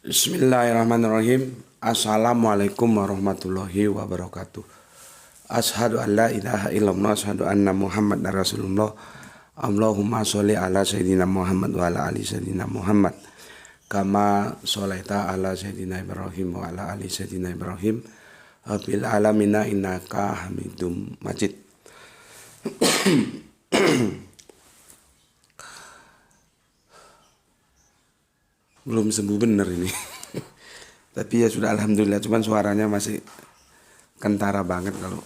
Bismillahirrahmanirrahim. Assalamualaikum warahmatullahi wabarakatuh. Ashhadu an la ilaha illallah, ashhadu anna Muhammad Rasulullah. Allahumma sholli ala sayyidina Muhammad wa ala ali sayyidina Muhammad. Kama sholaita ala sayyidina Ibrahim wa ala ali sayyidina Ibrahim. Bil alamina innaka Hamidum Majid. Belum sembuh bener ini. Tapi ya sudah alhamdulillah, cuman suaranya masih kentara banget kalau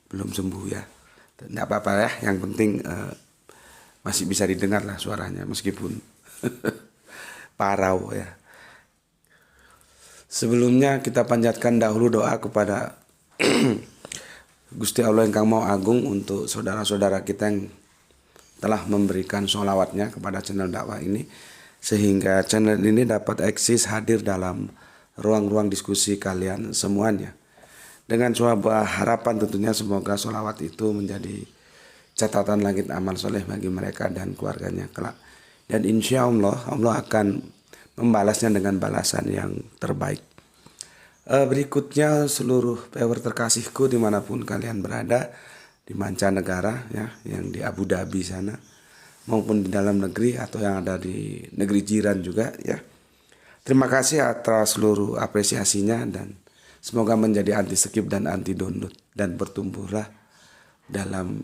belum sembuh ya. Tidak apa-apa ya, yang penting masih bisa didengar lah suaranya meskipun parau ya. Sebelumnya kita panjatkan dahulu doa kepada Gusti Allah yang Kang Mau Agung untuk saudara-saudara kita yang telah memberikan sholawatnya kepada channel dakwah ini, sehingga channel ini dapat eksis hadir dalam ruang-ruang diskusi kalian semuanya. Dengan sebuah harapan tentunya semoga sholawat itu menjadi catatan langit amal soleh bagi mereka dan keluarganya kelak. Dan insya Allah, Allah akan membalasnya dengan balasan yang terbaik. Berikutnya seluruh viewer terkasihku dimanapun kalian berada, di mancanegara ya, yang di Abu Dhabi sana, maupun di dalam negeri atau yang ada di negeri jiran juga ya. Terima kasih atas seluruh apresiasinya dan semoga menjadi anti skip dan anti download dan bertumbuhlah dalam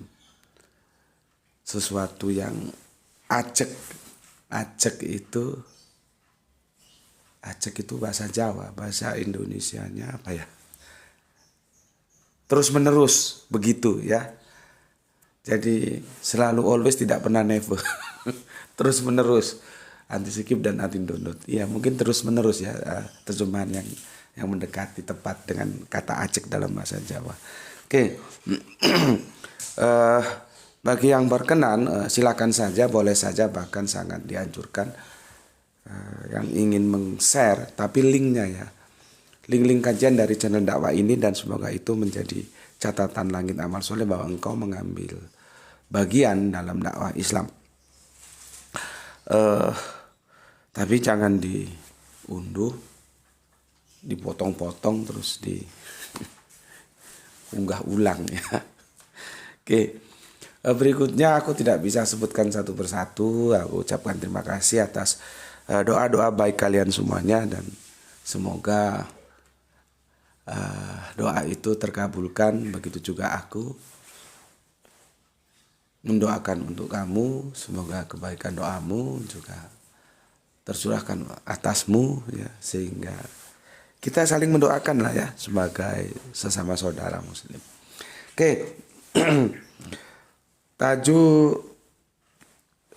sesuatu yang acek. Acek itu bahasa Jawa, bahasa Indonesianya apa ya? Terus menerus begitu ya. Jadi selalu always, tidak pernah never. Terus menerus anti skip dan anti download. Ya mungkin terus menerus ya, terjemahan yang mendekati tepat dengan kata acek dalam bahasa Jawa. Oke. Bagi yang berkenan silakan saja, boleh saja, bahkan sangat dianjurkan yang ingin meng-share, tapi linknya ya, link-link kajian dari channel dakwah ini, dan semoga itu menjadi catatan langit amal soleh bahwa engkau mengambil bagian dalam dakwah Islam. Tapi jangan diunduh, dipotong-potong terus diunggah ulang ya. Oke. Berikutnya aku tidak bisa sebutkan satu persatu. Aku ucapkan terima kasih atas doa-doa baik kalian semuanya, dan semoga doa itu terkabulkan. Begitu juga aku mendoakan untuk kamu, semoga kebaikan doamu juga tercurahkan atasmu ya, sehingga kita saling mendoakan lah ya sebagai sesama saudara muslim. Oke. Tajuk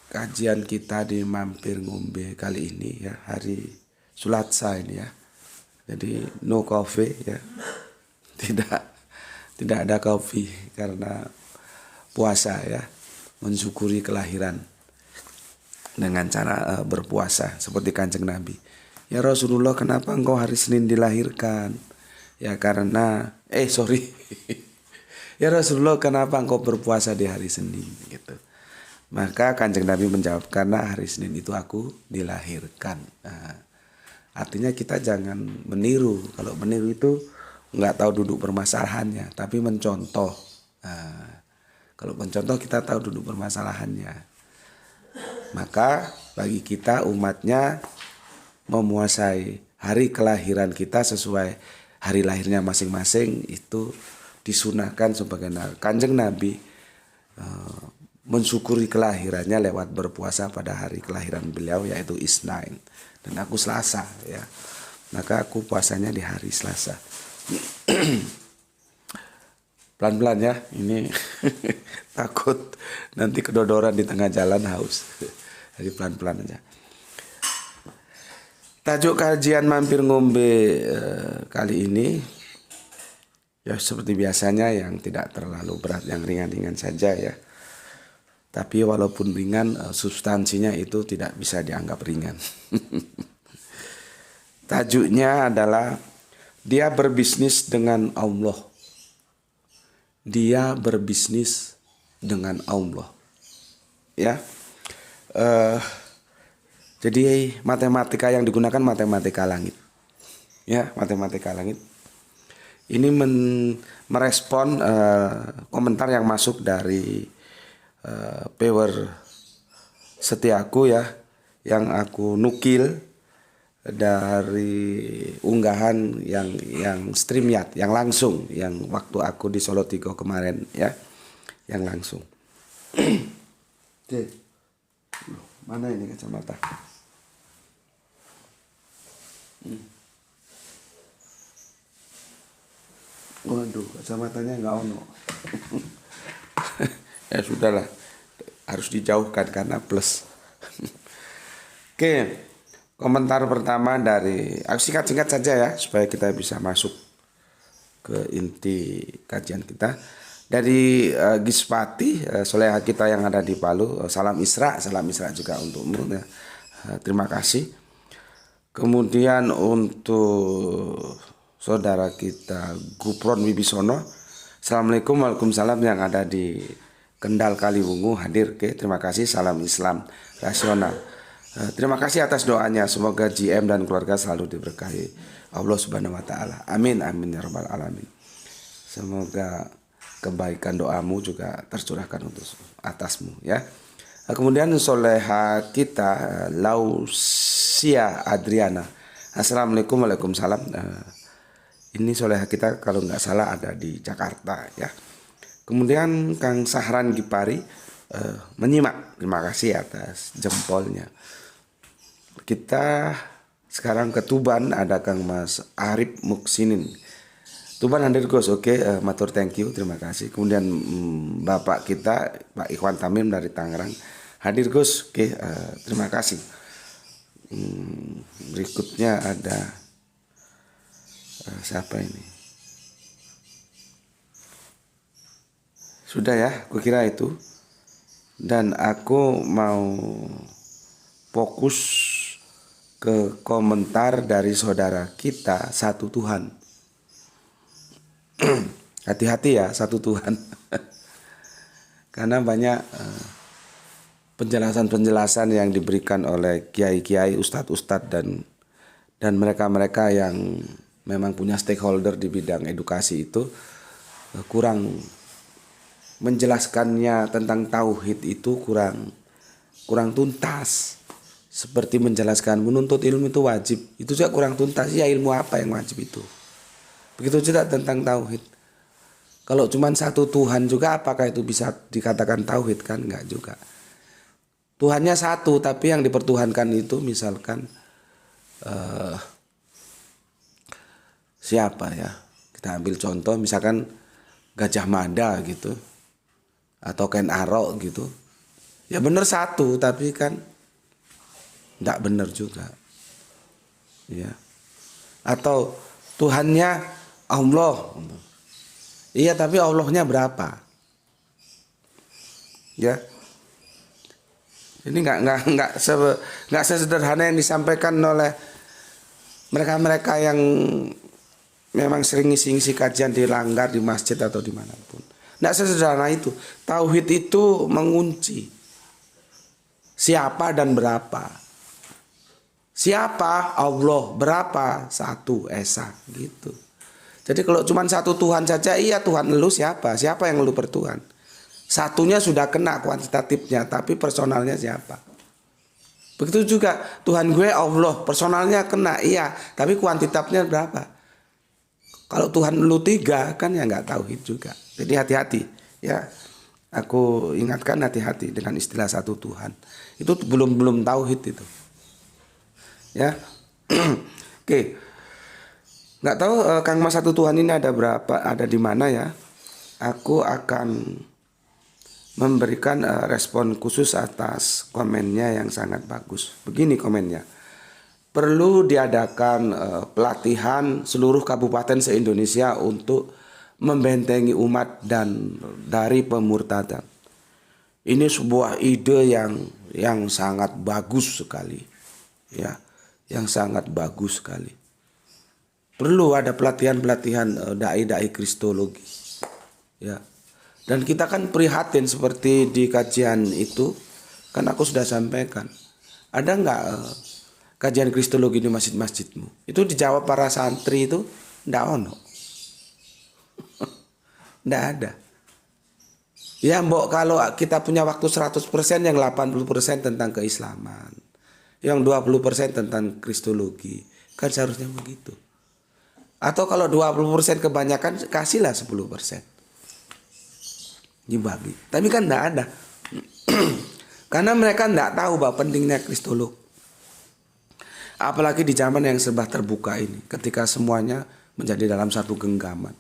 kajian kita di Mampir Ngombe kali ini ya, hari Sulatsa ini ya. Jadi no coffee ya. Tidak ada kopi karena puasa ya. Mensyukuri kelahiran dengan cara berpuasa seperti Kanjeng Nabi. Ya Rasulullah, kenapa engkau hari Senin dilahirkan? Ya karena Ya Rasulullah, kenapa engkau berpuasa di hari Senin gitu. Maka Kanjeng Nabi menjawab, karena hari Senin itu aku dilahirkan. Nah, artinya kita jangan meniru. Kalau meniru itu nggak tahu duduk permasalahannya, tapi mencontoh. Nah, kalau mencontoh kita tahu duduk permasalahannya. Maka bagi kita umatnya memuasai hari kelahiran kita sesuai hari lahirnya masing-masing itu disunahkan sebagai Kanjeng Nabi mensyukuri kelahirannya lewat berpuasa pada hari kelahiran beliau, yaitu Isnain, dan aku Selasa ya, maka aku puasanya di hari Selasa. Pelan-pelan ya, ini takut nanti kedodoran di tengah jalan haus. Jadi pelan-pelan aja. Tajuk kajian Mampir Ngombe kali ini ya seperti biasanya, yang tidak terlalu berat, yang ringan-ringan saja ya. Tapi walaupun ringan, substansinya itu tidak bisa dianggap ringan. Tajuknya adalah dia berbisnis dengan Allah. Dia berbisnis dengan Allah. Ya. Jadi matematika yang digunakan matematika langit. Ya, matematika langit. Ini merespon komentar yang masuk dari viewer setiaku ya, yang aku nukil dari unggahan yang StreamYard, yang langsung, yang waktu aku di Solo Tigo kemarin ya, yang langsung. Oke. Mana ini kacamata? Waduh, kacamatanya nggak ono. Ya sudahlah, harus dijauhkan karena plus. Oke, komentar pertama dari, aku singkat-singkat saja ya, supaya kita bisa masuk ke inti kajian kita. Dari Gispati, soleha kita yang ada di Palu, salam Isra juga untukmu ya. Terima kasih. Kemudian untuk saudara kita Gupron Wibisono, Assalamualaikum, waalaikumsalam, yang ada di Kendal Kaliwungu hadir ke, terima kasih, salam Islam rasional. Terima kasih atas doanya, semoga GM dan keluarga selalu diberkahi Allah Subhanahu wa taala. Amin amin ya rabbal alamin. Semoga kebaikan doamu juga tercurahkan untuk atasmu ya. Kemudian soleha kita Lausia Adriana, Assalamualaikum, waalaikumsalam. Ini soleha kita kalau nggak salah ada di Jakarta ya. Kemudian Kang Sahran Gipari menyimak, terima kasih atas jempolnya. Kita sekarang ke Tuban, ada Kang Mas Arif Muksinin. Tuban hadir Gus, oke, matur thank you, terima kasih. Kemudian Bapak kita Pak Ikhwan Tamim dari Tangerang hadir Gus, oke, terima kasih. Berikutnya ada siapa ini? Sudah ya, kukira itu. Dan aku mau fokus ke komentar dari saudara kita Satu Tuhan. Hati-hati ya, Satu Tuhan. Karena banyak penjelasan-penjelasan yang diberikan oleh kiai-kiai, ustadz-ustadz dan mereka-mereka yang memang punya stakeholder di bidang edukasi itu kurang menjelaskannya tentang tauhid itu kurang tuntas. Seperti menjelaskan menuntut ilmu itu wajib, itu juga kurang tuntas. Ya, ilmu apa yang wajib itu? Begitu juga tentang tauhid. Kalau cuma satu Tuhan juga, apakah itu bisa dikatakan tauhid? Kan enggak juga. Tuhannya satu, tapi yang dipertuhankan itu misalkan siapa ya? Kita ambil contoh misalkan Gajah Mada gitu, atau Ken Arok gitu. Ya benar satu, tapi kan enggak benar juga. Ya. Atau Tuhannya Allah. Iya, tapi Allahnya berapa? Ya. Ini enggak sesederhana yang disampaikan oleh mereka-mereka yang memang sering ngisi-ngisi kajian di langgar, di masjid atau dimanapun. Enggak sesederhana itu. Tauhid itu mengunci siapa dan berapa. Siapa? Allah. Berapa? Satu, esa gitu. Jadi kalau cuma satu Tuhan saja, iya, Tuhan lu siapa? Siapa yang lu bertuhan? Satunya sudah kena kuantitatifnya, tapi personalnya siapa? Begitu juga Tuhan gue Allah, personalnya kena, iya, tapi kuantitatifnya berapa? Kalau Tuhan lu 3 kan ya nggak tauhid juga. Jadi hati-hati ya. Aku ingatkan, hati-hati dengan istilah satu Tuhan. Itu belum tauhid itu. Ya. Oke. Nggak tahu Kang Mas Satu Tuhan ini ada berapa, ada di mana ya. Aku akan memberikan respon khusus atas komennya yang sangat bagus. Begini komennya. Perlu diadakan pelatihan seluruh kabupaten se-Indonesia untuk membentengi umat dan dari pemurtadan. Ini sebuah ide yang sangat bagus sekali. Ya, yang sangat bagus sekali. Perlu ada pelatihan-pelatihan dai-dai kristologi. Ya. Dan kita kan prihatin seperti di kajian itu, kan aku sudah sampaikan. Ada nggak kajian kristologi di masjid-masjidmu? Itu dijawab para santri itu ndak ono. Ndak ada. Ya mbok kalau kita punya waktu 100%, yang 80% tentang keislaman, yang 20% tentang kristologi, kan seharusnya begitu. Atau kalau 20% kebanyakan, kasihlah 10%. Dibagi. Tapi kan enggak ada. Karena mereka enggak tahu bahwa pentingnya kristolog. Apalagi di zaman yang serba terbuka ini, ketika semuanya menjadi dalam satu genggaman.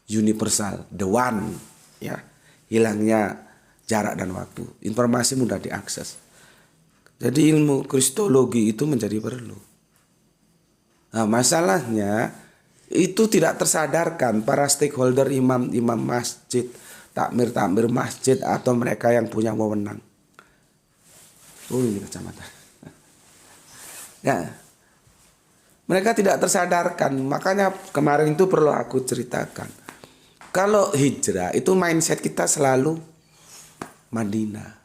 Universal, the one, ya. Hilangnya jarak dan waktu. Informasi mudah diakses. Jadi ilmu kristologi itu menjadi perlu. Nah, masalahnya itu tidak tersadarkan para stakeholder, imam-imam masjid, takmir masjid, atau mereka yang punya wewenang. Oh, ini kacamata. Ya, mereka tidak tersadarkan. Makanya kemarin itu perlu aku ceritakan. Kalau hijrah itu mindset kita selalu Madinah.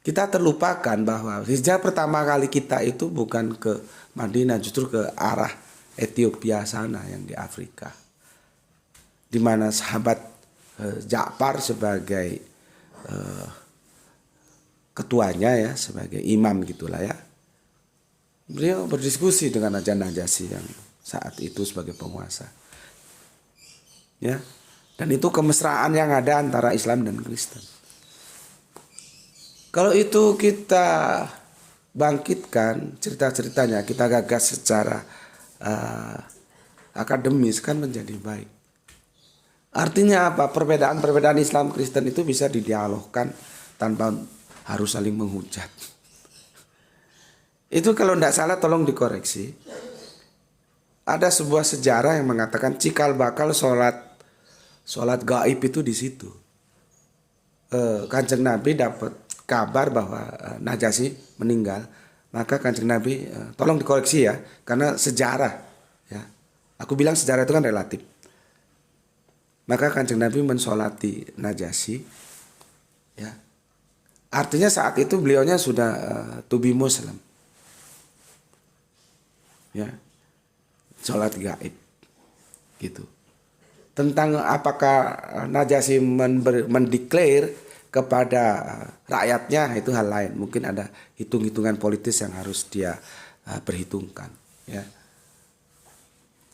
Kita terlupakan bahwa hijrah pertama kali kita itu bukan ke Madinah, justru ke arah Ethiopia sana yang di Afrika. Di mana sahabat Ja'far sebagai ketuanya ya, sebagai imam gitulah ya. Beliau berdiskusi dengan Raja Najasyi yang saat itu sebagai penguasa. Ya. Dan itu kemesraan yang ada antara Islam dan Kristen. Kalau itu kita bangkitkan cerita-ceritanya, kita gagas secara akademis, kan menjadi baik. Artinya apa? Perbedaan-perbedaan Islam Kristen itu bisa didialogkan tanpa harus saling menghujat. Itu kalau tidak salah tolong dikoreksi. Ada sebuah sejarah yang mengatakan cikal bakal sholat gaib itu di situ. Kanjeng Nabi dapat kabar bahwa Najasyi meninggal, maka Kanjeng Nabi, tolong dikoreksi ya, karena sejarah ya. Aku bilang sejarah itu kan relatif. Maka Kanjeng Nabi mensolati Najasyi ya. Artinya saat itu beliaunya sudah to be Muslim. Ya. Sholat gaib gitu. Tentang apakah Najasyi mendeklar kepada rakyatnya, itu hal lain. Mungkin ada hitung-hitungan politis yang harus dia perhitungkan ya.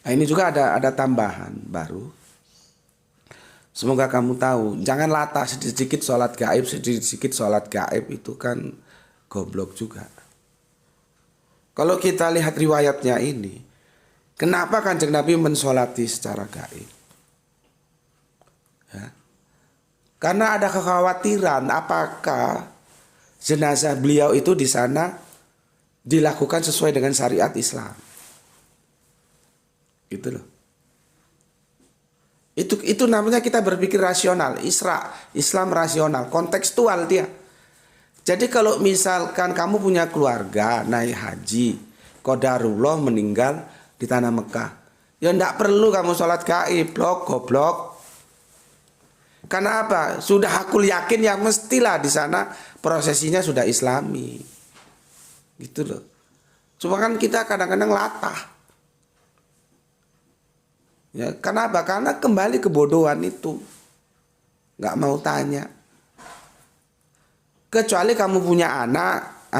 Nah, ini juga ada tambahan baru. Semoga kamu tahu, jangan latah sedikit-sedikit sholat gaib, sedikit-sedikit sholat gaib, itu kan goblok juga. Kalau kita lihat riwayatnya ini, kenapa Kanjeng Nabi mensolati secara gaib? Ya. Karena ada kekhawatiran apakah jenazah beliau itu di sana dilakukan sesuai dengan syariat Islam. Gitu loh. Itu namanya kita berpikir rasional, Islam rasional, kontekstual dia. Jadi kalau misalkan kamu punya keluarga naik haji, qadarullah meninggal di tanah Mekah, ya enggak perlu kamu sholat gaib, goblok. Karena apa? Sudah aku yakin ya mestilah di sana prosesinya sudah Islami. Gitu loh. Cuma kan kita kadang-kadang latah. Ya, kenapa? Karena kembali kebodohan itu. Nggak mau tanya. Kecuali kamu punya anak,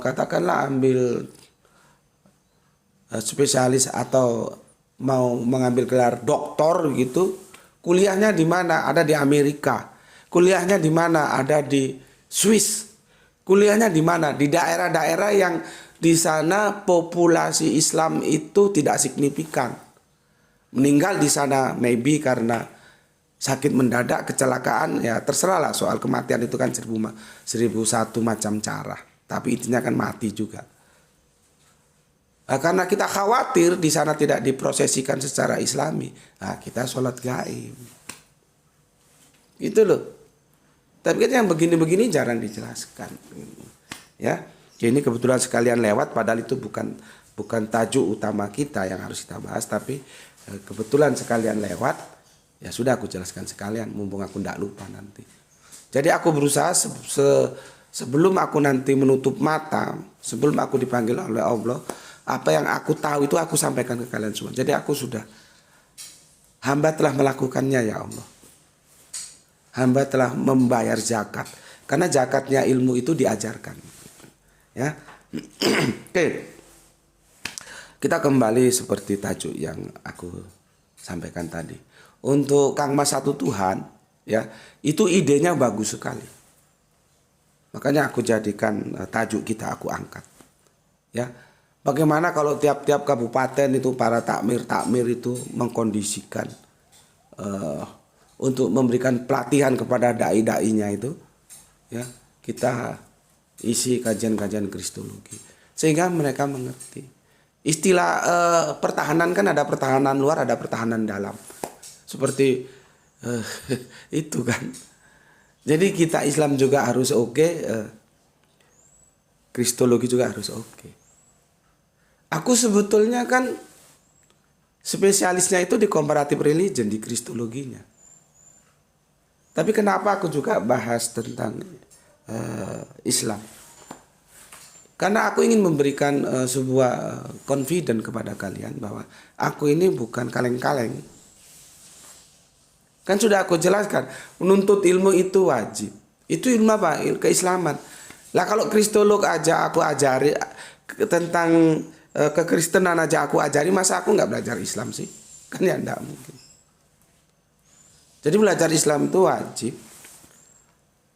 katakanlah ambil spesialis atau mau mengambil gelar doktor gitu. Kuliahnya di mana? Ada di Amerika. Kuliahnya di mana? Ada di Swiss. Kuliahnya di mana? Di daerah-daerah yang di sana populasi Islam itu tidak signifikan. Meninggal di sana maybe karena sakit mendadak, kecelakaan, ya terserahlah, soal kematian itu kan 1001 macam cara. Tapi intinya kan mati juga. Nah, karena kita khawatir di sana tidak diprosesikan secara Islami, nah kita sholat gaib. Gitu loh. Tapi kan yang begini-begini jarang dijelaskan. Ya, ini kebetulan sekalian lewat, padahal itu bukan tajuk utama kita yang harus kita bahas, tapi kebetulan sekalian lewat, ya sudah aku jelaskan sekalian, mumpung aku tidak lupa nanti. Jadi aku berusaha sebelum aku nanti menutup mata, sebelum aku dipanggil oleh Allah, apa yang aku tahu itu aku sampaikan ke kalian semua. Jadi aku sudah, hamba telah melakukannya ya Allah. Hamba telah membayar zakat. Karena zakatnya ilmu itu diajarkan. Ya. Oke. Kita kembali seperti tajuk yang aku sampaikan tadi. Untuk Kang Mas Satu Tuhan, ya, itu idenya bagus sekali. Makanya aku jadikan tajuk kita aku angkat. Ya. Bagaimana kalau tiap-tiap kabupaten itu para takmir itu mengkondisikan untuk memberikan pelatihan kepada dai-dainya itu, ya, kita isi kajian-kajian kristologi sehingga mereka mengerti. Istilah pertahanan kan ada pertahanan luar, ada pertahanan dalam. Seperti itu kan. Jadi kita Islam juga harus oke, kristologi juga harus oke. Aku sebetulnya kan spesialisnya itu di comparative religion, di kristologinya. Tapi kenapa aku juga bahas tentang Islam? Karena aku ingin memberikan sebuah confident kepada kalian bahwa aku ini bukan kaleng-kaleng. Kan sudah aku jelaskan, menuntut ilmu itu wajib. Itu ilmu apa? Keislaman. Lah kalau kristolog aja aku ajari tentang kekristenan aja aku ajari, masa aku nggak belajar Islam sih? Kan ya enggak mungkin. Jadi belajar Islam itu wajib.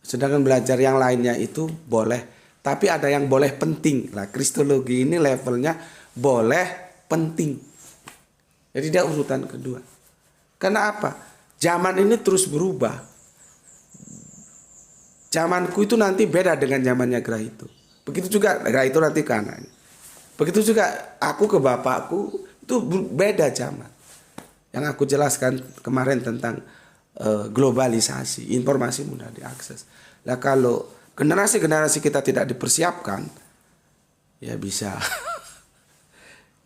Sedangkan belajar yang lainnya itu boleh. Tapi ada yang boleh penting. Lah kristologi ini levelnya boleh penting. Jadi dia urutan kedua. Karena apa? Zaman ini terus berubah. Zamanku itu nanti beda dengan zamannya Grahito. Begitu juga Grahito nanti ke anaknya. Begitu juga aku ke bapakku, itu beda zaman. Yang aku jelaskan kemarin tentang globalisasi, informasi mudah diakses. Lah kalau generasi-generasi kita tidak dipersiapkan, ya bisa.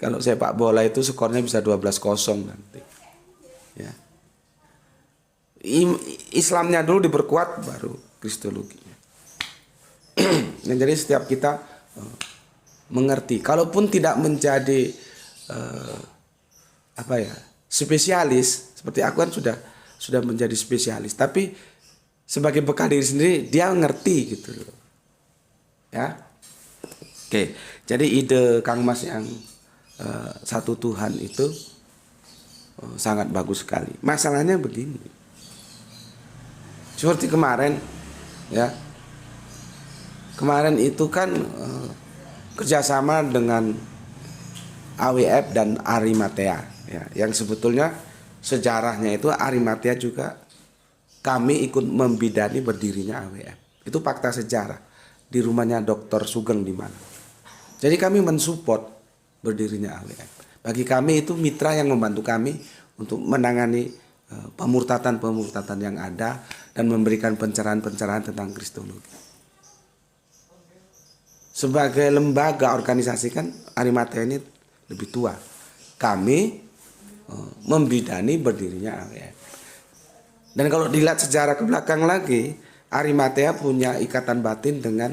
Kalau sepak bola itu skornya bisa 12-0 nanti. Ya. Islamnya dulu diperkuat, baru kristologinya. Dan jadi setiap kita mengerti, kalaupun tidak menjadi spesialis, seperti aku kan sudah menjadi spesialis, tapi sebagai bekal diri sendiri dia ngerti gitu loh. Ya. Oke, jadi ide Kang Mas yang Satu Tuhan itu sangat bagus sekali. Masalahnya begini. Seperti kemarin, ya. Kemarin itu kan kerjasama dengan AWF dan Arimatea, ya, yang sebetulnya sejarahnya itu Arimatea juga kami ikut membidani berdirinya AWF. Itu fakta sejarah di rumahnya Dr. Sugeng di mana. Jadi kami mensupport berdirinya AWF. Bagi kami itu mitra yang membantu kami untuk menangani pemurtatan-pemurtatan yang ada dan memberikan pencerahan-pencerahan tentang kristologi. Sebagai lembaga organisasi kan Arimatea ini lebih tua. Kami membidani berdirinya AWF. Dan kalau dilihat sejarah ke belakang lagi, Arimatea punya ikatan batin dengan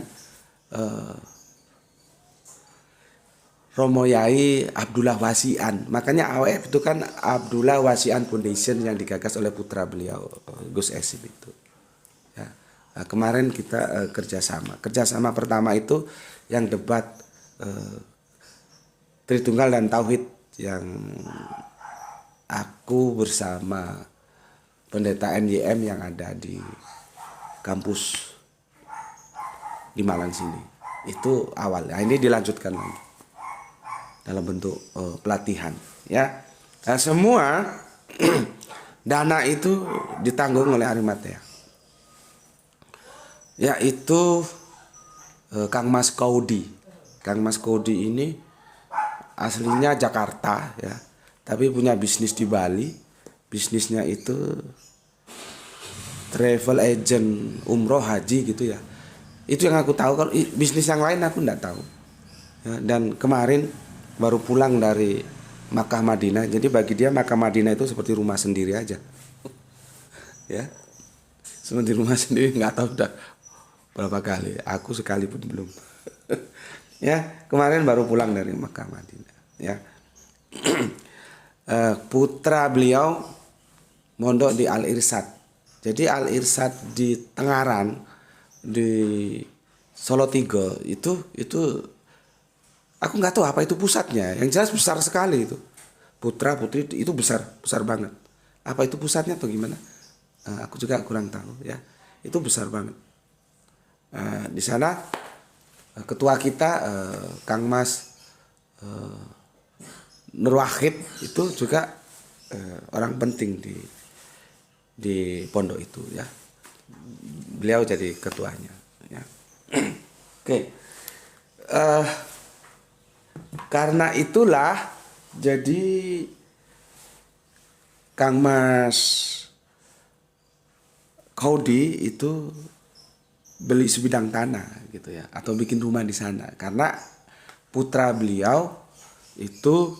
Romo Yai Abdullah Wasian. Makanya AWF itu kan Abdullah Wasian Foundation yang digagas oleh putra beliau Gus Esim itu. Ya. Nah, kemarin kita kerjasama pertama itu yang debat Tritunggal dan Tauhid, yang aku bersama pendeta NYM yang ada di kampus di Malang sini. Itu awal. Nah, ini dilanjutkan lagi dalam bentuk pelatihan, ya. Nah, semua dana itu ditanggung oleh Arimatea, yaitu Kang Mas Kaudi. Kang Mas Kaudi ini aslinya Jakarta, ya, tapi punya bisnis di Bali. Bisnisnya itu travel agent umroh haji gitu ya. Itu yang aku tahu. Kalau bisnis yang lain aku enggak tahu, ya. Dan kemarin baru pulang dari Makkah Madinah. Jadi bagi dia Makkah Madinah itu seperti rumah sendiri aja. Ya. Cuma di rumah sendiri nggak tahu udah berapa kali. Aku sekali pun belum. Ya, kemarin baru pulang dari Mekah Madinah. Ya, putra beliau mondok di Al Irsyad. Jadi Al Irsyad di Tengaran di Solo Tigo itu aku nggak tahu apa itu pusatnya. Yang jelas besar sekali itu. Putra putri itu besar banget. Apa itu pusatnya atau gimana? Aku juga kurang tahu ya. Itu besar banget. Di sana ketua kita Kang Mas Nur Wahid itu juga orang penting di pondok itu ya. Beliau jadi ketuanya ya. Oke. Karena itulah jadi Kang Mas Kaudi itu beli sebidang tanah gitu ya, atau bikin rumah di sana karena putra beliau itu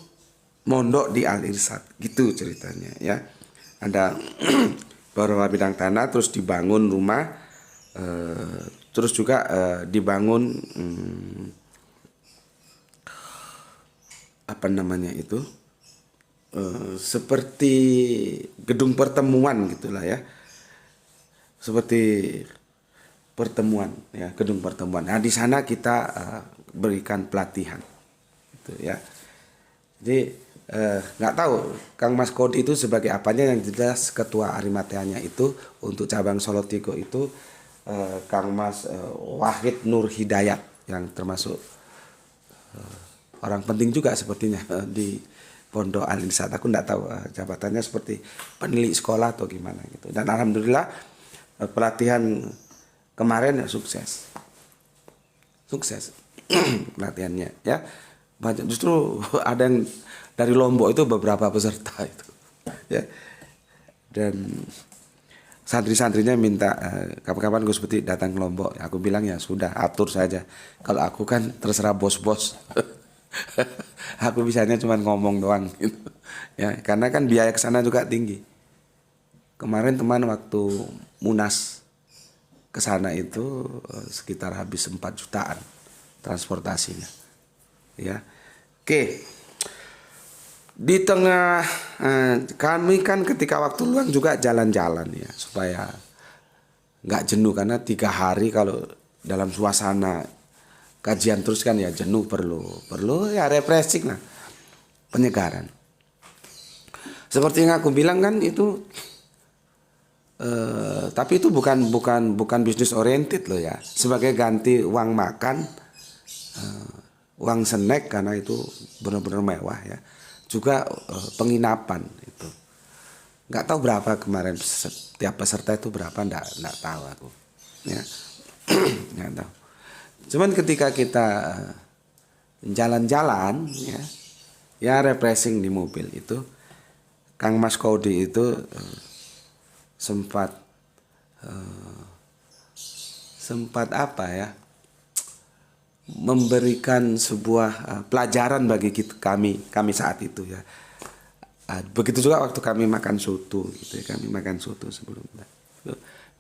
mondok di Al Irsyad gitu ceritanya ya. Ada beberapa bidang tanah terus dibangun rumah, terus juga dibangun apa namanya itu seperti gedung pertemuan gitulah ya, seperti pertemuan ya, gedung pertemuan. Nah di sana kita berikan pelatihan gitu ya. Jadi nggak tahu Kang Mas Kodi itu sebagai apanya, yang jelas ketua Arimateanya itu untuk cabang Solo Tigo itu Kang Mas Wahid Nur Hidayat yang termasuk orang penting juga sepertinya di Pondok Al Irsyad. Aku nggak tahu jabatannya seperti penilik sekolah atau gimana gitu. Dan alhamdulillah pelatihan kemarin ya sukses pelatihannya ya. Banyak, justru ada yang dari Lombok itu beberapa peserta itu ya. Dan santri-santrinya minta kapan-kapan Gus Peti datang ke Lombok. Aku bilang ya sudah, atur saja. Kalau aku kan terserah bos-bos. Aku bisanya cuma ngomong doang gitu. Ya, karena kan biaya ke sana juga tinggi. Kemarin teman waktu Munas ke sana itu sekitar habis 4 jutaan transportasinya. Ya. Oke. Di tengah kami kan ketika waktu luang juga jalan-jalan ya supaya nggak jenuh, karena 3 hari kalau dalam suasana kajian terus kan ya jenuh, perlu ya refreshing lah, penyegaran. Seperti yang aku bilang kan itu tapi itu bukan bisnis oriented loh ya, sebagai ganti uang makan, uang snack, karena itu benar-benar mewah ya. Juga penginapan itu nggak tahu berapa kemarin setiap peserta itu berapa, nggak tahu aku ya. Nggak tahu. Cuman ketika kita jalan-jalan ya refreshing di mobil itu, Kang Mas Kodi itu sempat apa ya, memberikan sebuah pelajaran bagi kami saat itu ya. Begitu juga waktu kami makan soto gitu ya, kami makan soto sebelumnya.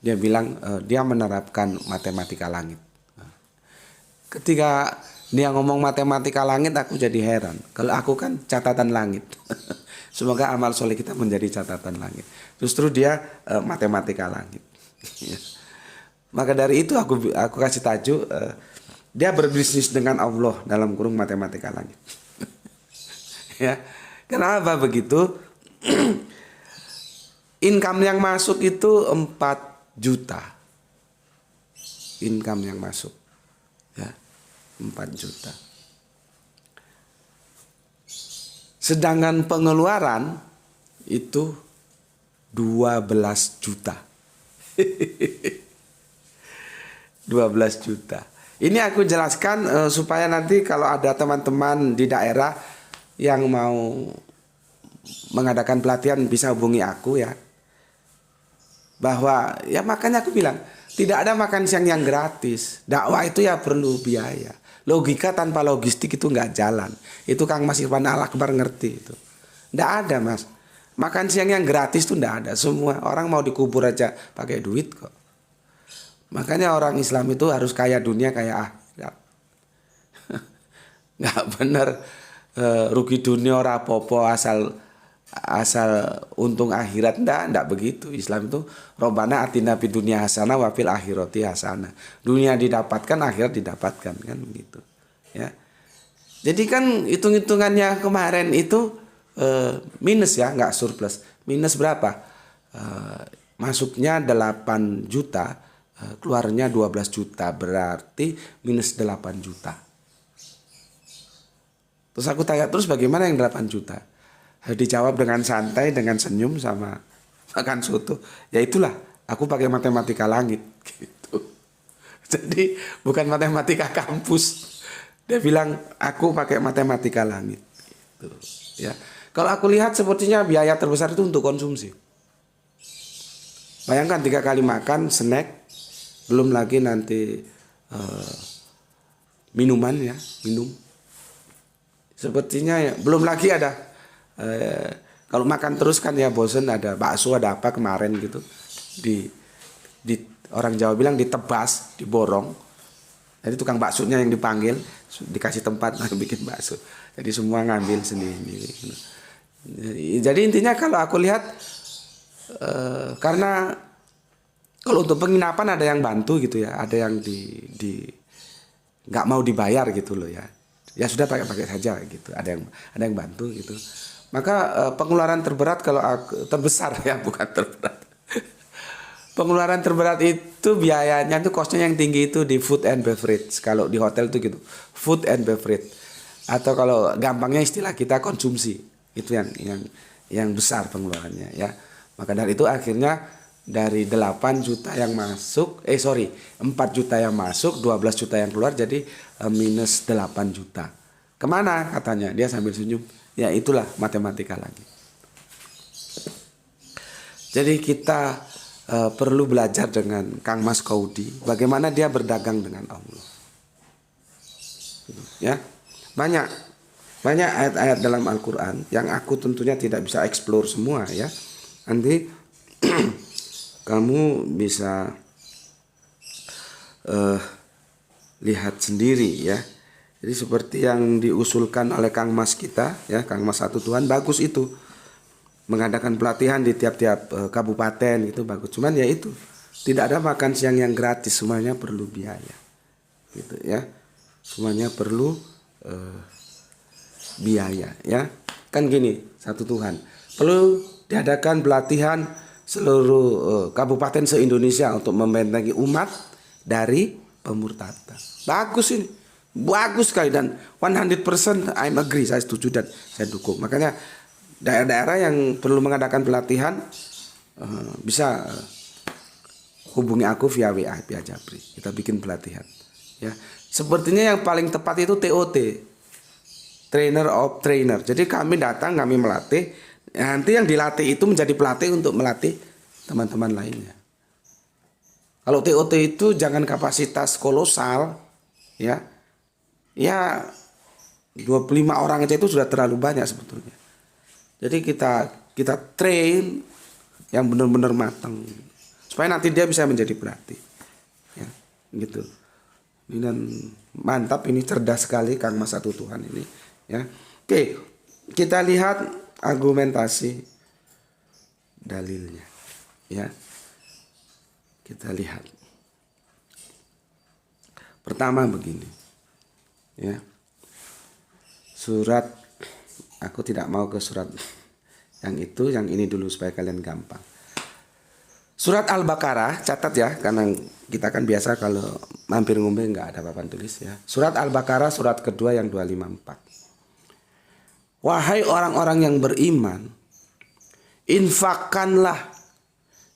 Dia bilang dia menerapkan matematika langit. Ketika dia ngomong matematika langit, aku jadi heran. Kalau aku kan catatan langit. Semoga amal soleh kita menjadi catatan langit. Justru dia matematika langit. Maka dari itu aku kasih tajuk dia berbisnis dengan Allah dalam kurung matematika langit. Ya, kenapa begitu? Income yang masuk itu 4 juta. Income yang masuk ya 4 juta. Sedangkan pengeluaran itu 12 juta. 12 juta. Ini aku jelaskan supaya nanti kalau ada teman-teman di daerah yang mau mengadakan pelatihan bisa hubungi aku ya. Bahwa ya makanya aku bilang tidak ada makan siang yang gratis. Dakwah itu ya perlu biaya. Logika tanpa logistik itu nggak jalan. Itu Kang Mas Irfan Al Akbar ngerti itu. Nggak ada Mas. Makan siang yang gratis tuh enggak ada. Semua orang mau dikubur aja pakai duit kok. Makanya orang Islam itu harus kaya dunia kaya akhirat. Nggak bener rugi dunia ora apa-apa asal untung akhirat, ndak begitu. Islam itu Robbana atina fid dunya hasanah wa fil akhirati hasanah. Dunia didapatkan, akhirat didapatkan, kan begitu. Ya. Jadi kan hitung-hitungannya kemarin itu minus ya, nggak surplus. Minus berapa? Masuknya 8 juta, keluarnya 12 juta, berarti minus 8 juta. Terus aku tanya terus bagaimana yang 8 juta? Dijawab dengan santai, dengan senyum sama makan soto. Ya itulah, aku pakai matematika langit gitu. Jadi bukan matematika kampus. Dia bilang aku pakai matematika langit gitu. Ya. Kalau aku lihat sepertinya biaya terbesar itu untuk konsumsi. Bayangkan 3 kali makan, snack, belum lagi nanti minuman ya, minum. Sepertinya ya, belum lagi ada kalau makan terus kan ya bosen, ada bakso ada apa kemarin gitu. Di orang Jawa bilang ditebas, diborong. Jadi tukang baksonya yang dipanggil, dikasih tempat bikin bakso. Jadi semua ngambil sendiri. Jadi intinya kalau aku lihat karena kalau untuk penginapan ada yang bantu gitu ya, ada yang di nggak mau dibayar gitu loh ya. Ya sudah pakai saja gitu. Ada yang bantu gitu. Maka pengeluaran terberat kalau aku, terbesar ya, bukan terberat. Pengeluaran terberat itu biayanya tuh costnya yang tinggi itu di food and beverage. Kalau di hotel tuh gitu, food and beverage. Atau kalau gampangnya istilah kita konsumsi. Itu yang besar pengeluarannya ya. Maka dari itu akhirnya dari 8 juta yang masuk, 4 juta yang masuk, 12 juta yang keluar, jadi minus 8 juta. Kemana katanya? Dia sambil senyum. Ya itulah matematika lagi. Jadi kita perlu belajar dengan Kang Mas Kaudi, bagaimana dia berdagang dengan Allah. Ya, banyak ayat-ayat dalam Al-Quran yang aku tentunya tidak bisa explore semua ya. Nanti kamu bisa lihat sendiri ya. Jadi seperti yang diusulkan oleh Kang Mas kita ya, Kang Mas Satu Tuhan, bagus itu. Mengadakan pelatihan di tiap-tiap kabupaten itu bagus. Cuman ya itu, tidak ada makan siang yang gratis, semuanya perlu biaya. Gitu ya. Semuanya perlu biaya ya. Kan gini, Satu Tuhan. Perlu diadakan pelatihan seluruh kabupaten se-Indonesia untuk membentengi umat dari pemurtadan. Bagus ini. Bagus sekali dan 100% I'm agree, saya setuju dan saya dukung. Makanya daerah-daerah yang perlu mengadakan pelatihan bisa hubungi aku via WA via Japri. Kita bikin pelatihan. Ya, sepertinya yang paling tepat itu TOT, trainer of trainer. Jadi kami datang, kami melatih. Nanti yang dilatih itu menjadi pelatih untuk melatih teman-teman lainnya. Kalau TOT itu jangan kapasitas kolosal, ya. Ya 25 orang aja itu sudah terlalu banyak sebetulnya. Jadi kita train yang benar-benar matang supaya nanti dia bisa menjadi pelatih. Ya, gitu. Dan mantap ini, cerdas sekali Kang Mas Satu Tuhan ini, ya. Oke, kita lihat argumentasi dalilnya, ya. Kita lihat. Pertama begini. Ya, surat, aku tidak mau ke surat yang itu, yang ini dulu supaya kalian gampang. Surat Al-Baqarah, catat ya, karena kita kan biasa kalau mampir ngombe nggak ada papan tulis ya. Surat Al-Baqarah surat kedua yang 254. Wahai orang-orang yang beriman, infakkanlah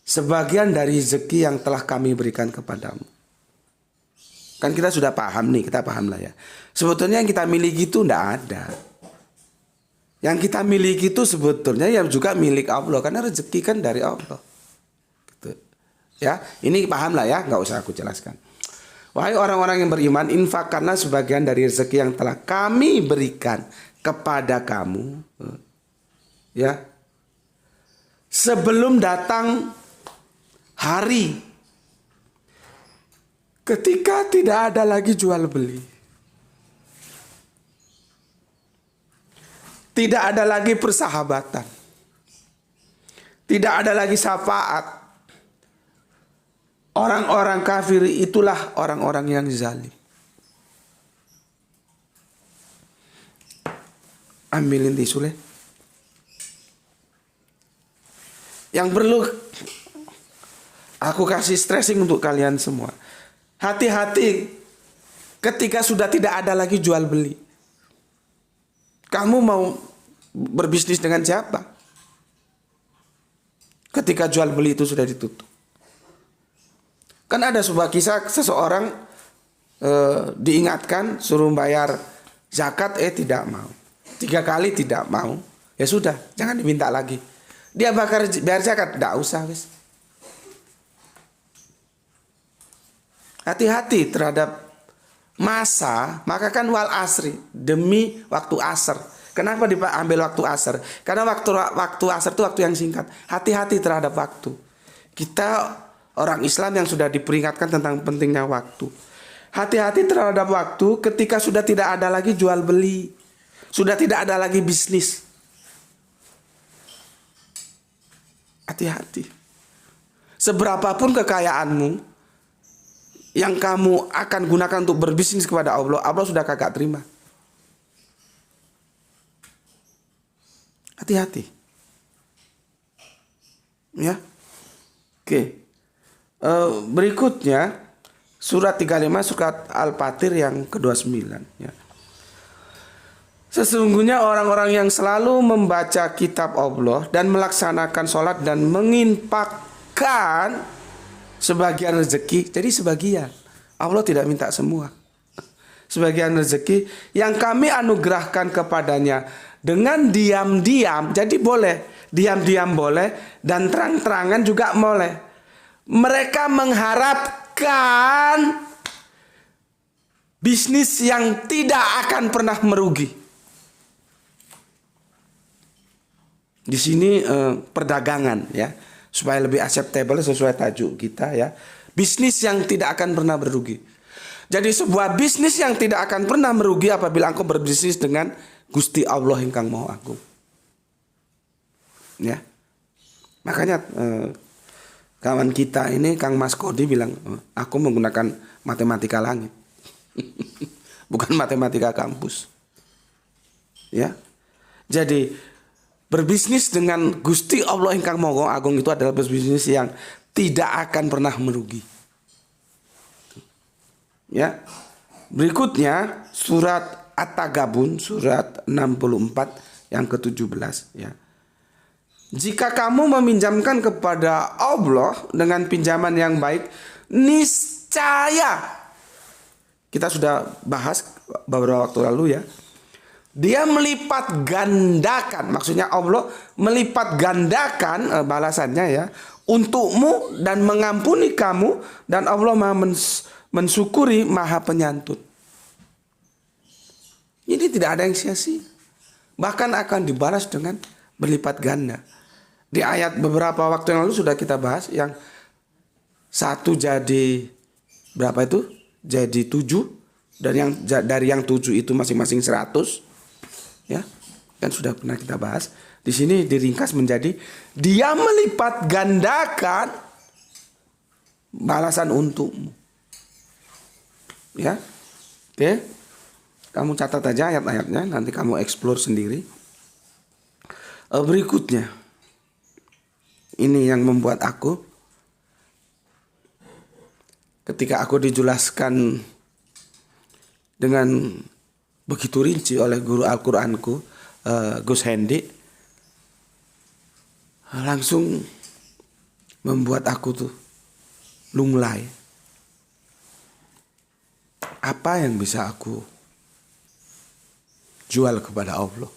sebagian dari rezeki yang telah kami berikan kepadamu. Kan kita sudah paham nih, kita paham lah ya. Sebetulnya yang kita miliki itu enggak ada. Yang kita miliki itu sebetulnya yang juga milik Allah, karena rezeki kan dari Allah. Gitu. Ya, ini paham lah ya, nggak usah aku jelaskan. Wahai orang-orang yang beriman, infakkanlah sebagian dari rezeki yang telah kami berikan kepada kamu. Ya. sebelum datang hari ketika tidak ada lagi jual beli, tidak ada lagi persahabatan, tidak ada lagi syafaat. Orang-orang kafir itulah orang-orang yang zalim. Ambilin tisu le. Yang perlu aku kasih stressing untuk kalian semua. Hati-hati ketika sudah tidak ada lagi jual beli. Kamu mau berbisnis dengan siapa? Ketika jual beli itu sudah ditutup. Kan ada sebuah kisah seseorang diingatkan suruh bayar zakat, tidak mau. 3 kali tidak mau, ya sudah, jangan diminta lagi. Dia bayar zakat, tidak usah wis. Hati-hati terhadap masa, maka kan wal asri, demi waktu asar. Kenapa diambil waktu asar? Karena waktu asar itu waktu yang singkat. Hati-hati terhadap waktu. Kita orang Islam yang sudah diperingatkan tentang pentingnya waktu. Hati-hati terhadap waktu ketika sudah tidak ada lagi jual beli. Sudah tidak ada lagi bisnis. Hati-hati. Seberapapun kekayaanmu yang kamu akan gunakan untuk berbisnis kepada Allah, Allah sudah kagak terima. Hati-hati. Ya. Oke. Berikutnya surat 35 surat Al-Fatir yang ke-29 ya. Sesungguhnya orang-orang yang selalu membaca kitab Allah dan melaksanakan sholat dan menginfakkan sebagian rezeki, jadi sebagian, Allah tidak minta semua, sebagian rezeki yang kami anugerahkan kepadanya dengan diam-diam, jadi boleh, diam-diam boleh dan terang-terangan juga boleh. Mereka mengharapkan bisnis yang tidak akan pernah merugi. Di sini perdagangan ya, supaya lebih acceptable sesuai tajuk kita ya. Bisnis yang tidak akan pernah merugi. Jadi sebuah bisnis yang tidak akan pernah merugi apabila engkau berbisnis dengan Gusti Allah ingkang Maha Agung. Ya. Makanya kawan kita ini Kang Mas Kodi bilang, aku menggunakan matematika langit. Bukan matematika kampus. Ya. Jadi berbisnis dengan Gusti Allah ingkang Maha Agung itu adalah berbisnis yang tidak akan pernah merugi. Ya. Berikutnya surat At-Tagabun surat 64 yang ke-17 ya. Jika kamu meminjamkan kepada Allah dengan pinjaman yang baik, niscaya, kita sudah bahas beberapa waktu lalu ya, dia melipat gandakan, maksudnya Allah melipat gandakan balasannya ya untukmu dan mengampuni kamu, dan Allah Maha mensyukuri, Maha penyantun. Ini tidak ada yang sia-sia, bahkan akan dibalas dengan berlipat ganda. Di ayat beberapa waktu yang lalu sudah kita bahas, yang satu jadi berapa itu? Jadi 7, dan yang dari yang 7 itu masing-masing 100. Ya, kan sudah pernah kita bahas. Di sini diringkas menjadi dia melipat gandakan balasan untukmu. Ya. Oke. Kamu catat aja ayat-ayatnya, nanti kamu explore sendiri. Berikutnya. Ini yang membuat aku ketika aku dijelaskan dengan begitu rinci oleh guru Al-Quranku, Gus Hendi, langsung membuat aku tuh lunglai. Apa yang bisa aku jual kepada Allah?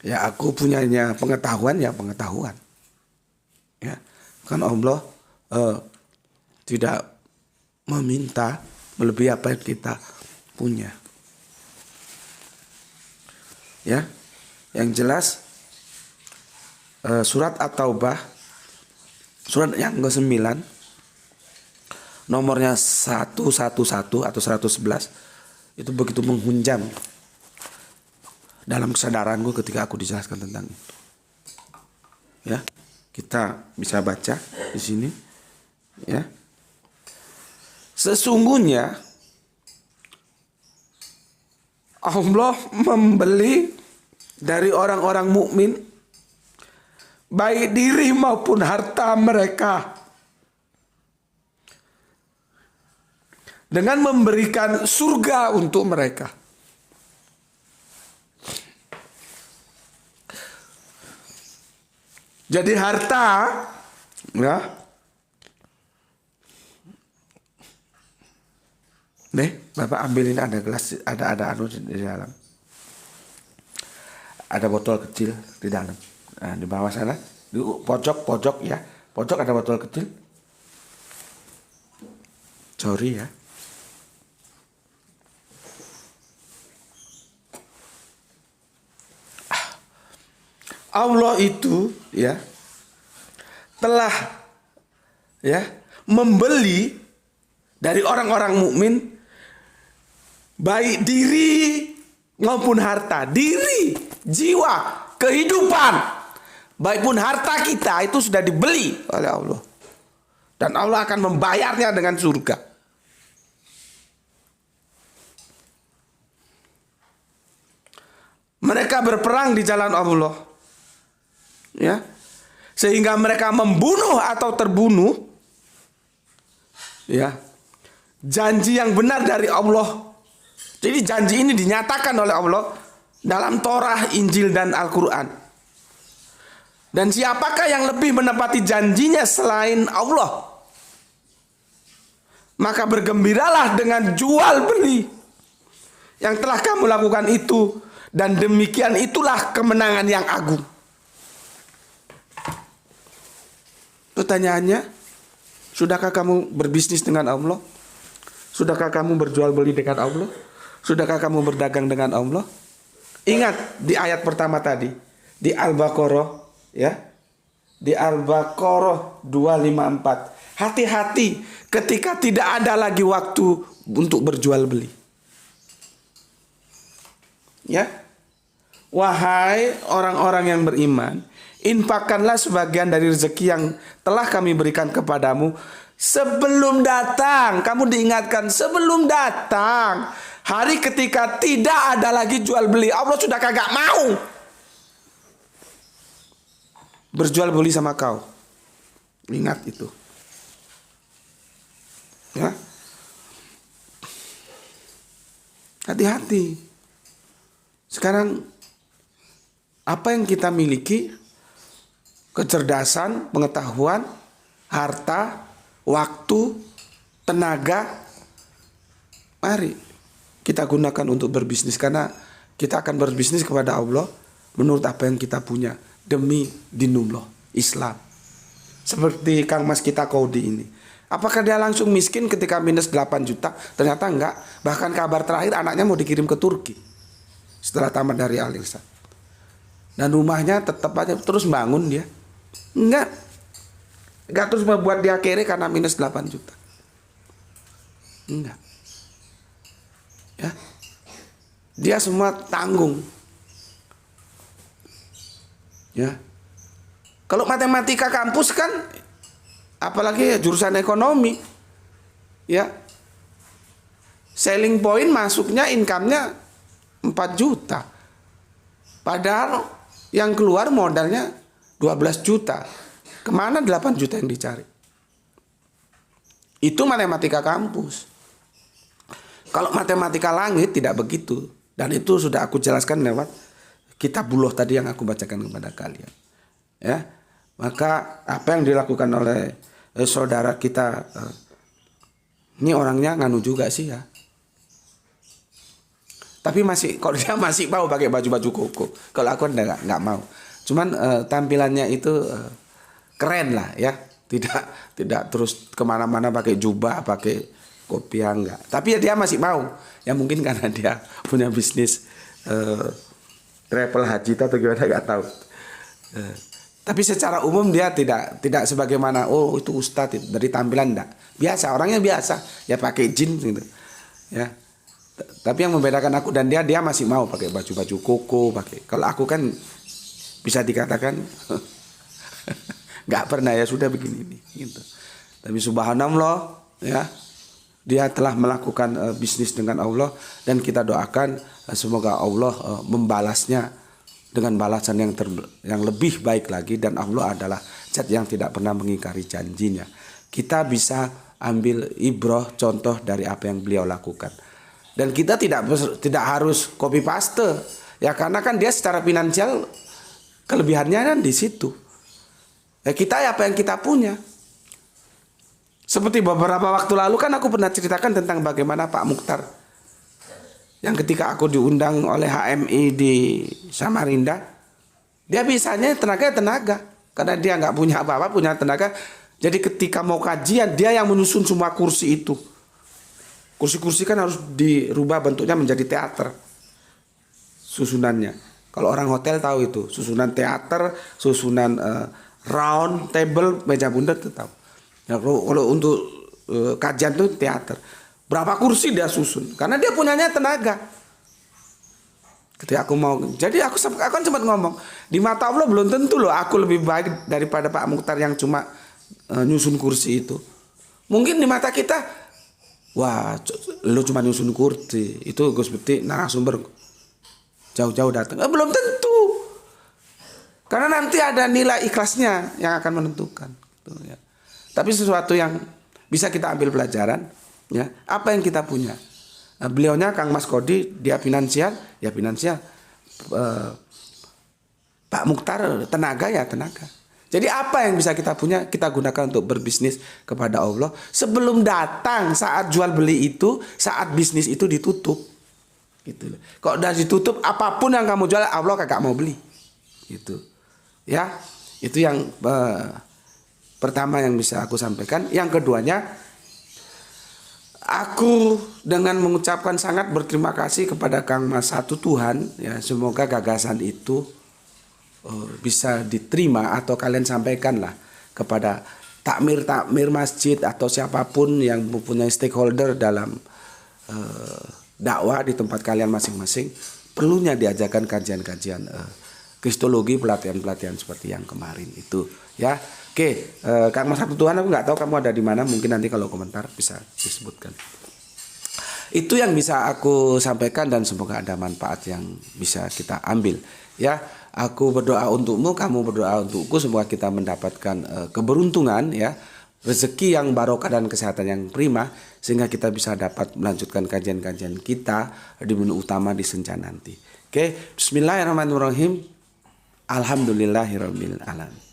Ya aku punyanya pengetahuan, ya pengetahuan. Ya, kan Allah tidak meminta melebihi apa yang kita punya. Ya, yang jelas surat At-Taubah surat yang ke-9 nomornya 111 atau 111 itu begitu menghunjam dalam kesadaranku ketika aku dijelaskan tentang itu. Ya, kita bisa baca di sini. Ya, sesungguhnya Allah membeli dari orang-orang mukmin baik diri maupun harta mereka dengan memberikan surga untuk mereka. Jadi harta, ya. Nih, Bapak ambilin ada gelas, ada anu di dalam. Ada botol kecil di dalam. Nah, di bawah sana, di pojok ya. Pojok ada botol kecil. Sorry ya. Allah itu ya telah ya membeli dari orang-orang mukmin baik diri maupun harta, diri, jiwa, kehidupan, baik pun harta kita itu sudah dibeli oleh Allah. Dan Allah akan membayarnya dengan surga. Mereka berperang di jalan Allah. Ya. Sehingga mereka membunuh atau terbunuh. Ya. Janji yang benar dari Allah. Jadi janji ini dinyatakan oleh Allah dalam Torah, Injil dan Al-Quran. Dan siapakah yang lebih menepati janjinya selain Allah? Maka bergembiralah dengan jual beli yang telah kamu lakukan itu. Dan demikian itulah kemenangan yang agung. Pertanyaannya, sudahkah kamu berbisnis dengan Allah? Sudahkah kamu berjual beli dengan Allah? Sudahkah kamu berdagang dengan Allah? Ingat di ayat pertama tadi, di Al-Baqarah ya. Di Al-Baqarah 254. Hati-hati ketika tidak ada lagi waktu untuk berjual beli. Ya. Wahai orang-orang yang beriman, infakkanlah sebagian dari rezeki yang telah kami berikan kepadamu sebelum datang. Kamu diingatkan sebelum datang hari ketika tidak ada lagi jual beli. Allah sudah kagak mau berjual beli sama kau. Ingat itu. Ya. Hati-hati. Sekarang apa yang kita miliki? Kecerdasan, pengetahuan, harta, waktu, tenaga. Mari kita gunakan untuk berbisnis, karena kita akan berbisnis kepada Allah menurut apa yang kita punya demi dinullah, Islam. Seperti Kang Mas kita Kodi ini. Apakah dia langsung miskin ketika minus 8 juta? Ternyata enggak. Bahkan kabar terakhir anaknya mau dikirim ke Turki setelah tamat dari Al-Irsyad. Dan rumahnya tetap aja terus bangun dia. Enggak terus membuat dia kere karena minus 8 juta. Enggak. Ya. Dia semua tanggung. Ya. Kalau matematika kampus kan, apalagi jurusan ekonomi, ya, selling point masuknya income-nya 4 juta. Padahal yang keluar modalnya 12 juta. Kemana 8 juta yang dicari? Itu matematika kampus. Kalau matematika langit tidak begitu. Dan itu sudah aku jelaskan lewat kitabullah tadi yang aku bacakan kepada kalian. Ya, maka apa yang dilakukan oleh saudara kita, ini orangnya nganu juga sih ya. Tapi kalau dia masih mau pakai baju-baju koko. Kalau aku nggak mau. Cuman tampilannya itu keren lah ya. Tidak terus kemana-mana pakai jubah, pakai kopiah, enggak. Tapi ya dia masih mau. Ya mungkin karena dia punya bisnis travel haji atau gimana, nggak tahu. Tapi secara umum dia tidak sebagaimana oh itu ustadz dari tampilan enggak. Biasa, orangnya biasa, ya pakai jin gitu. Ya. Tapi yang membedakan aku dan dia masih mau pakai baju-baju koko, pakai. Kalau aku kan bisa dikatakan nggak pernah, ya sudah begini nih gitu. Tapi subhanallah, ya, dia telah melakukan bisnis dengan Allah, dan kita doakan semoga Allah membalasnya dengan balasan yang lebih baik lagi, dan Allah adalah zat yang tidak pernah mengingkari janjinya. Kita bisa ambil ibrah contoh dari apa yang beliau lakukan, dan kita tidak harus copy paste, ya, karena kan dia secara finansial kelebihannya kan di situ. Ya, kita apa yang kita punya. Seperti beberapa waktu lalu kan aku pernah ceritakan tentang bagaimana Pak Mukhtar yang ketika aku diundang oleh HMI di Samarinda, dia bisanya tenaga karena dia nggak punya apa-apa, punya tenaga. Jadi ketika mau kajian, dia yang menyusun semua kursi itu. Kursi-kursi kan harus dirubah bentuknya menjadi teater susunannya. Kalau orang hotel tahu itu, susunan teater, susunan round table, meja bundar itu tahu. Nah, kalau untuk kajian itu teater. Berapa kursi dia susun? Karena dia punyanya tenaga. Ketika aku mau, jadi aku kan sempat ngomong, di mata Allah belum tentu loh aku lebih baik daripada Pak Mukhtar yang cuma nyusun kursi itu. Mungkin di mata kita, wah, lu cuma nyusun kursi, itu Gus Bekti narasumber jauh-jauh datang. Belum tentu. Karena nanti ada nilai ikhlasnya yang akan menentukan. Gitu, ya. Tapi sesuatu yang bisa kita ambil pelajaran, ya, apa yang kita punya. Nah, beliaunya Kang Mas Kodi, dia finansial, ya finansial. Pak Mukhtar tenaga, ya tenaga. Jadi apa yang bisa kita punya, kita gunakan untuk berbisnis kepada Allah. Sebelum datang saat jual beli itu, saat bisnis itu ditutup. Gitu. Kok udah ditutup, apapun yang kamu jual, Allah kagak mau beli. Gitu. Ya, itu yang pertama yang bisa aku sampaikan. Yang keduanya, aku dengan mengucapkan sangat berterima kasih kepada Kang Mas Satu Tuhan, ya, semoga gagasan itu bisa diterima atau kalian sampaikanlah kepada takmir masjid atau siapapun yang mempunyai stakeholder dalam dakwah di tempat kalian masing-masing. Perlunya diajarkan kajian-kajian kristologi, pelatihan-pelatihan seperti yang kemarin itu, ya. Oke, Kang Mas Satu Tuhan, aku nggak tahu kamu ada di mana, mungkin nanti kalau komentar bisa disebutkan. Itu yang bisa aku sampaikan dan semoga ada manfaat yang bisa kita ambil, ya. Aku berdoa untukmu, kamu berdoa untukku, semoga kita mendapatkan keberuntungan, ya, rezeki yang barokah dan kesehatan yang prima, sehingga kita bisa dapat melanjutkan kajian-kajian kita di menu utama di senja nanti. Oke, bismillahirrahmanirrahim. Alhamdulillahirabbil alamin.